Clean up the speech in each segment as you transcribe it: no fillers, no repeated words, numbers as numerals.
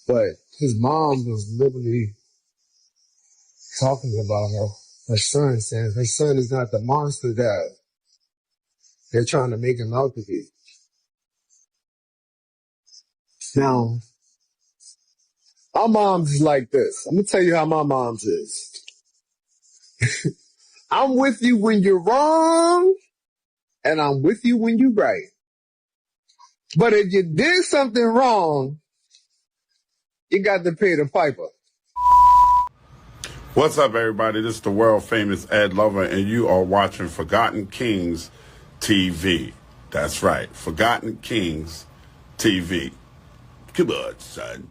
But his mom was literally talking about her son, saying her son is not the monster that they're trying to make him out to be. Now, our mom's is like this. I'm gonna tell you how my mom's is. I'm with you when you're wrong, and I'm with you when you're right. But if you did something wrong, you got to pay the piper. What's up, everybody? This is the world famous Ed Lover, and you are watching Forgotten Kings TV. That's right, Forgotten Kings TV. Come on, son.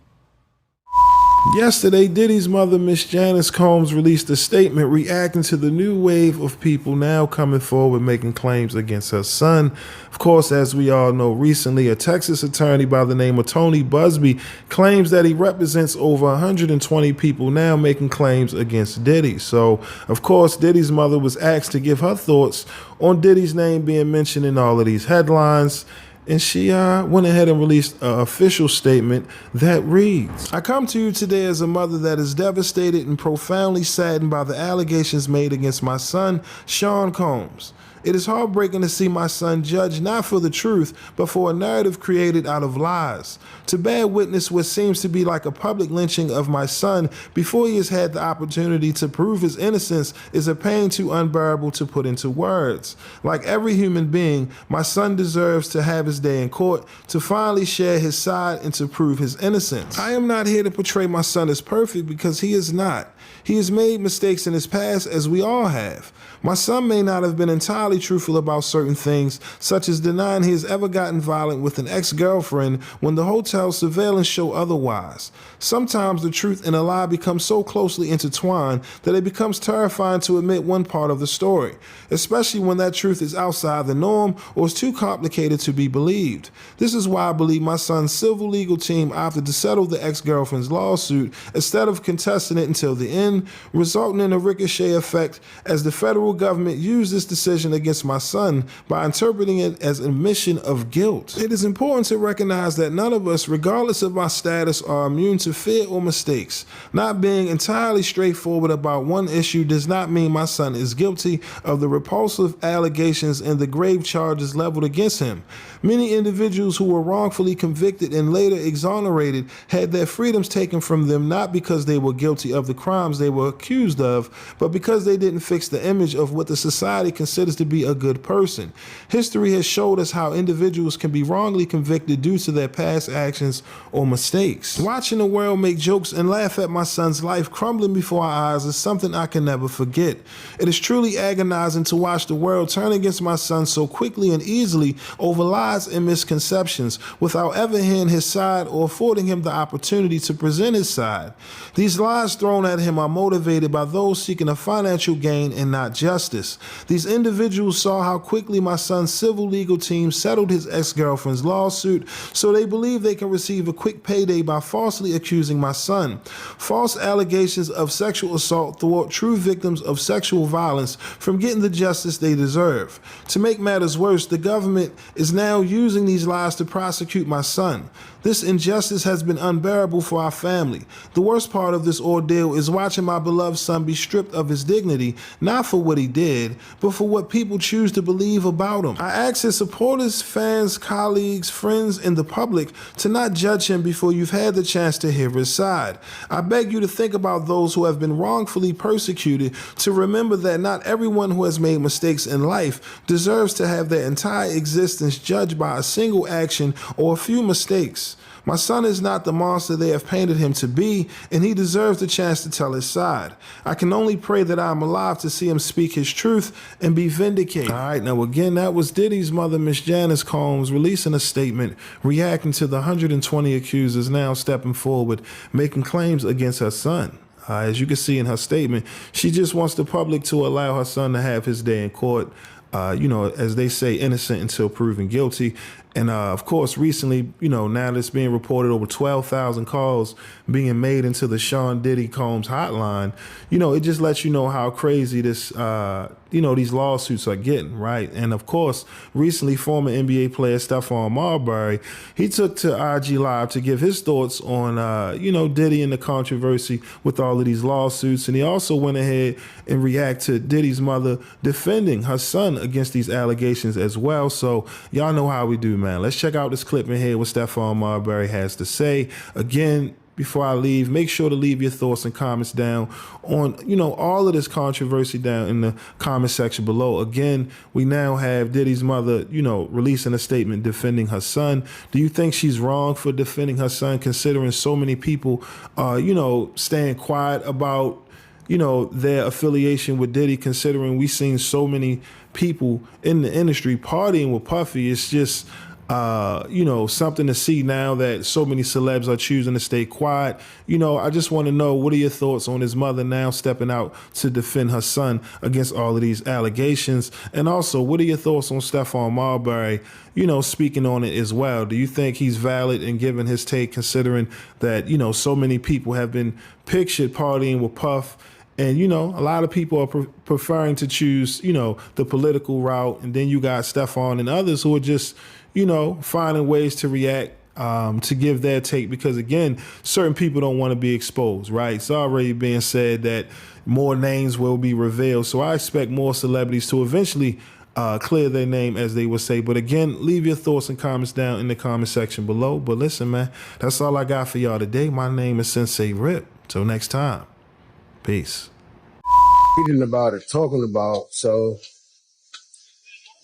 Yesterday, Diddy's mother, Miss Janice Combs, released a statement reacting to the new wave of people now coming forward making claims against her son. Of course, as we all know, recently a Texas attorney by the name of Tony Busby claims that he represents over 120 people now making claims against Diddy. So, of course, Diddy's mother was asked to give her thoughts on Diddy's name being mentioned in all of these headlines. And she went ahead and released an official statement that reads, I come to you today as a mother that is devastated and profoundly saddened by the allegations made against my son, Sean Combs. It is heartbreaking to see my son judged not for the truth, but for a narrative created out of lies. To bear witness what seems to be like a public lynching of my son before he has had the opportunity to prove his innocence is a pain too unbearable to put into words. Like every human being, my son deserves to have his day in court, to finally share his side and to prove his innocence. I am not here to portray my son as perfect because he is not. He has made mistakes in his past, as we all have. My son may not have been entirely truthful about certain things, such as denying he has ever gotten violent with an ex-girlfriend when the hotel surveillance show otherwise. Sometimes the truth and a lie become so closely intertwined that it becomes terrifying to admit one part of the story, especially when that truth is outside the norm or is too complicated to be believed. This is why I believe my son's civil legal team opted to settle the ex-girlfriend's lawsuit instead of contesting it until the end, resulting in a ricochet effect as the federal government used this decision against my son by interpreting it as an admission of guilt. It is important to recognize that none of us, regardless of our status, are immune to fear or mistakes. Not being entirely straightforward about one issue does not mean my son is guilty of the repulsive allegations and the grave charges leveled against him. Many individuals who were wrongfully convicted and later exonerated had their freedoms taken from them not because they were guilty of the crimes they were accused of, but because they didn't fix the image of what the society considers to be a good person. History has showed us how individuals can be wrongly convicted due to their past actions or mistakes. Watching the world make jokes and laugh at my son's life crumbling before our eyes is something I can never forget. It is truly agonizing to watch the world turn against my son so quickly and easily over lies and misconceptions without ever hearing his side or affording him the opportunity to present his side. These lies thrown at him are motivated by those seeking a financial gain and not justice. These individuals saw how quickly my son's civil legal team settled his ex-girlfriend's lawsuit, so they believe they can receive a quick payday by falsely accusing my son. False allegations of sexual assault thwart true victims of sexual violence from getting the justice they deserve. To make matters worse, the government is now using these lies to prosecute my son. This injustice has been unbearable for our family. The worst part of this ordeal is watching my beloved son be stripped of his dignity, not for what he did, but for what people choose to believe about him. I ask his supporters, fans, colleagues, friends, and the public to not judge him before you've had the chance to hear his side. I beg you to think about those who have been wrongfully persecuted, to remember that not everyone who has made mistakes in life deserves to have their entire existence judged by a single action or a few mistakes. My son is not the monster they have painted him to be, and he deserves the chance to tell his side. I can only pray that I am alive to see him speak his truth and be vindicated. All right, now again, that was Diddy's mother, Miss Janice Combs, releasing a statement reacting to the 120 accusers now stepping forward, making claims against her son. As you can see in her statement, she just wants the public to allow her son to have his day in court. As they say, innocent until proven guilty. And of course, recently, now that's being reported over 12,000 calls being made into the Sean Diddy Combs hotline. It just lets you know how crazy this, these lawsuits are getting, right? And of course, recently, former NBA player Stephon Marbury, he took to IG Live to give his thoughts on, Diddy and the controversy with all of these lawsuits. And he also went ahead and react to Diddy's mother defending her son against these allegations as well. So y'all know how we do, man. Let's check out this clip and hear what Stephon Marbury has to say. Again, before I leave, make sure to leave your thoughts and comments down on, all of this controversy down in the comment section below. Again, we now have Diddy's mother, releasing a statement defending her son. Do you think she's wrong for defending her son, considering so many people are, staying quiet about, their affiliation with Diddy, considering we've seen so many people in the industry partying with Puffy? It's just, something to see now that so many celebs are choosing to stay quiet. I just want to know, what are your thoughts on his mother now stepping out to defend her son against all of these allegations? And also, what are your thoughts on Stephon Marbury, speaking on it as well? Do you think he's valid in giving his take, considering that, so many people have been pictured partying with Puff? And, a lot of people are preferring to choose, the political route. And then you got Stephon and others who are just, finding ways to react, to give their take, because, again, certain people don't want to be exposed, right? It's already being said that more names will be revealed. So I expect more celebrities to eventually clear their name, as they would say. But again, leave your thoughts and comments down in the comment section below. But listen, man, that's all I got for y'all today. My name is SenseiRip. Till next time. Peace. Reading about it, talking about, so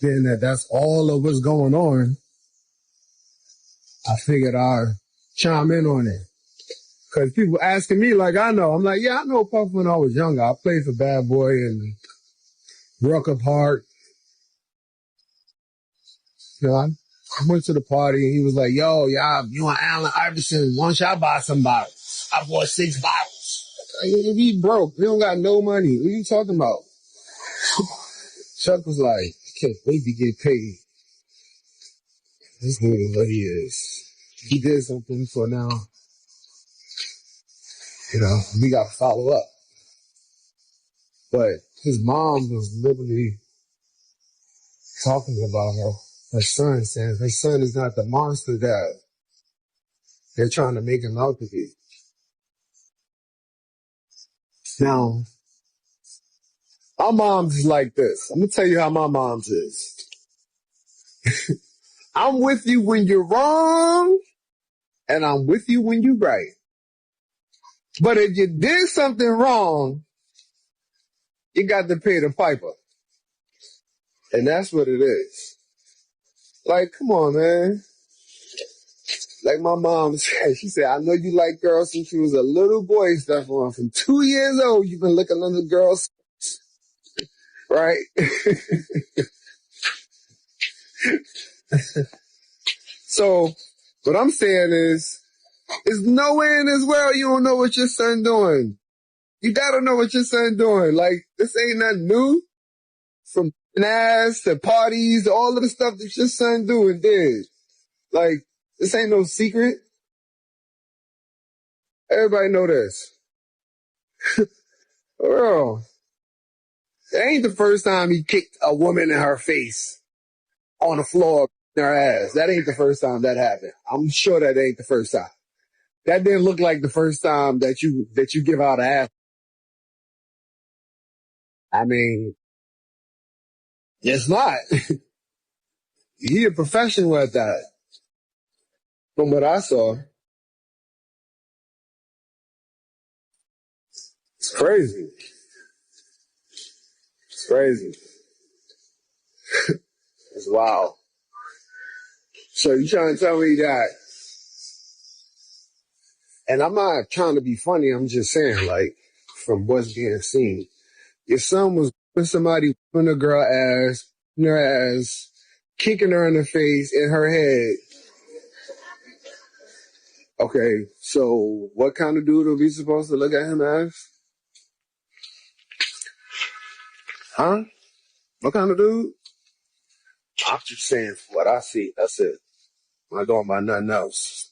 then that's all of what's going on. I figured I'd chime in on it. Cause people asking me like I know. I'm like, yeah, I know Puff when I was younger. I played for Bad Boy and Ruck Up Hard. I went to the party and he was like, yo, y'all, you and Allen Iverson, why don't y'all buy some bottles? I bought 6 bottles. If he broke, he don't got no money. What are you talking about? Chuck was like, I can't wait to get paid. This nigga what he is. He did something, so now, we got to follow up. But his mom was literally talking about her son, saying her son is not the monster that they're trying to make him out to be. Now, our mom's is like this. I'm going to tell you how my mom's is. I'm with you when you're wrong, and I'm with you when you're right. But if you did something wrong, you got to pay the piper. And that's what it is. Like, come on, man. Like my mom said, she said, I know you like girls since you was a little boy, Stephon. From 2 years old, you've been looking under girls. Right? So, what I'm saying is nowhere in this world you don't know what your son doing. You gotta know what your son doing. Like, this ain't nothing new. From ass to parties to all of the stuff that your son doing did. Like, this ain't no secret. Everybody know this. Girl, it ain't the first time he kicked a woman in her face on the floor in her ass. That ain't the first time that happened. I'm sure that ain't the first time. That didn't look like the first time that you give out an ass. I mean, it's not. He a professional at that. From what I saw. It's crazy. It's crazy. It's wild. So you trying to tell me that, and I'm not trying to be funny, I'm just saying, like, from what's being seen, your son was with somebody in a girl ass, in her ass, kicking her in the face, in her head. Okay, so what kind of dude are we supposed to look at him as? Huh? What kind of dude? I'm just saying what I see. That's it. I'm not talking about nothing else.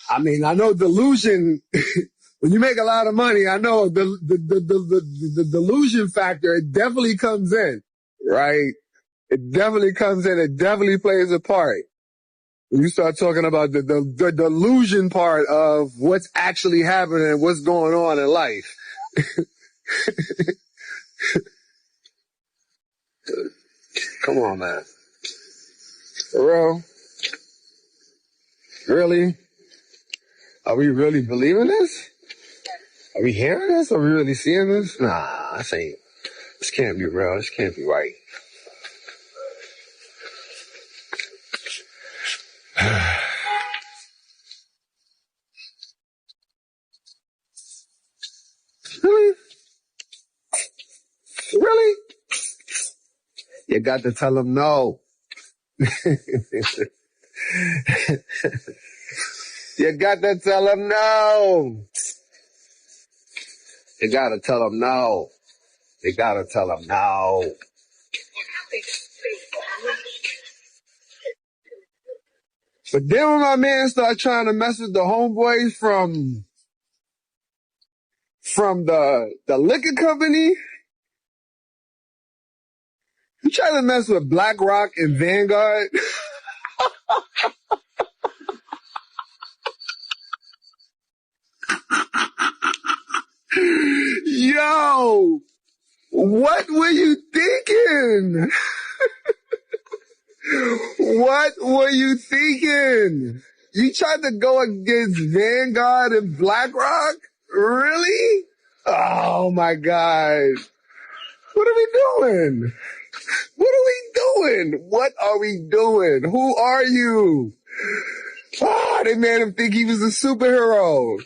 I mean, I know delusion. When you make a lot of money, I know the delusion factor. It definitely comes in, right? It definitely comes in. It definitely plays a part. When you start talking about the delusion part of what's actually happening and what's going on in life. Come on, man. For real? Really? Are we really believing this? Are we hearing this? Are we really seeing this? Nah, this can't be real. This can't be right. Really? Really? You got to tell them no. You got to tell them no. You got to tell them no. You got to tell them no. But then when my man started trying to mess with the homeboys from the liquor company, he tried to mess with BlackRock and Vanguard. Yo, what were you thinking? What were you thinking? You tried to go against Vanguard and BlackRock? Really? Oh my God. What are we doing? What are we doing? What are we doing? Who are you? Ah, they made him think he was a superhero.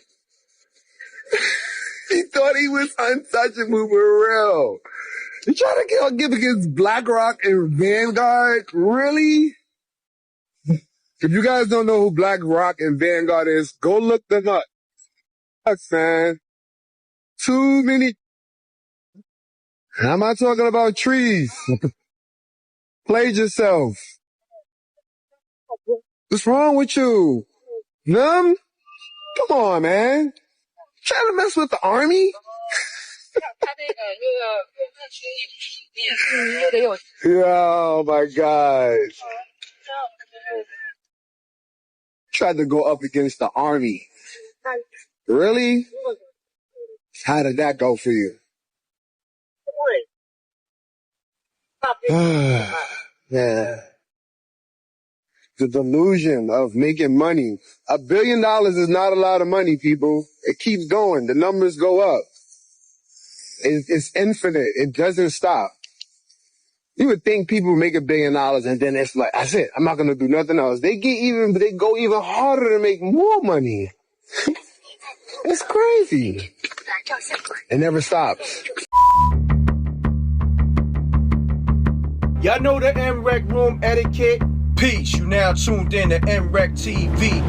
He thought he was untouchable for real. You trying to give against BlackRock and Vanguard? Really? If you guys don't know who BlackRock and Vanguard is, go look them up. Man. Too many. And I'm not talking about trees. Played yourself. What's wrong with you? Numb? Come on, man. Trying to mess with the army? Oh my God. Tried to go up against the army. Really? How did that go for you? Yeah. The delusion of making money. $1 billion is not a lot of money, people. It keeps going. The numbers go up. It's infinite. It doesn't stop. You would think people make $1 billion and then it's like, that's it. I'm not going to do nothing else. They go even harder to make more money. It's crazy. It never stops. Y'all know the MREC room etiquette? Peace, you now tuned in to MREC TV.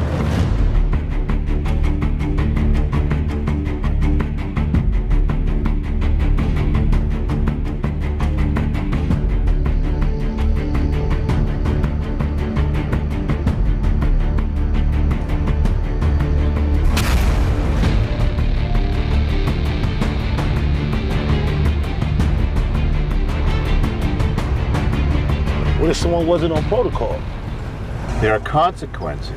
What if someone wasn't on protocol? There are consequences.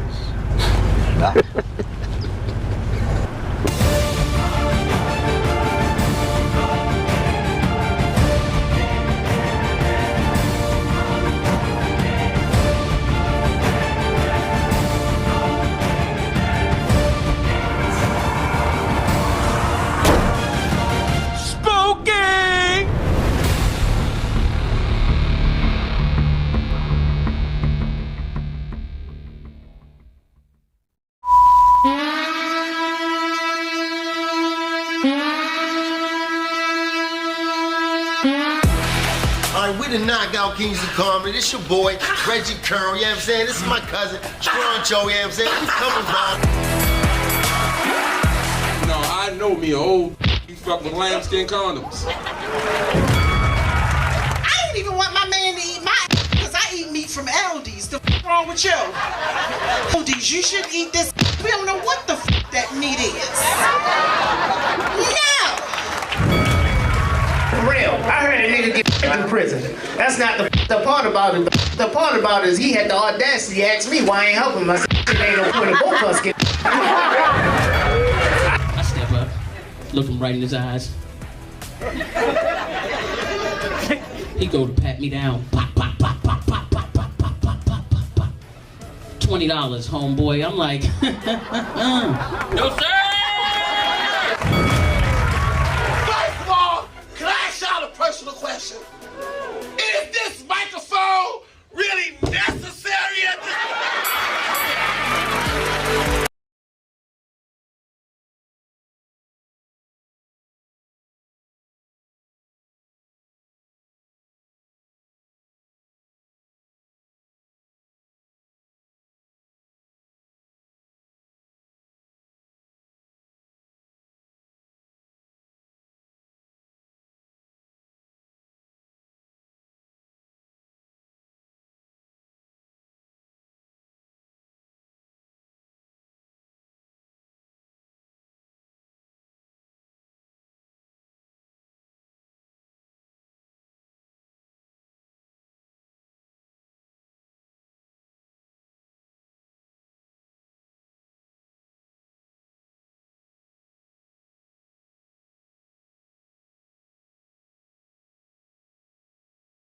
We the Knockout Kings of Comedy. This your boy, Reggie Curl, you know what I'm saying? This is my cousin, Stroncho, you know what I'm saying? We coming by. No, I know me, old you fuck with lambskin condoms. I didn't even want my man to eat my because from Aldi's. The wrong with you? Aldi's, you shouldn't eat this. We don't know what the that meat is. No! For real, I heard a nigga get in prison. That's not the part about it. The part about it is he had the audacity to ask me why I ain't helping him. I said, it ain't no point of both of us get. I step up, look him right in his eyes. He go to pat me down. Pop, pop, pop, pop, pop, pop, pop, pop, pop, pop, pop, pop. $20, homeboy. I'm like, no sir.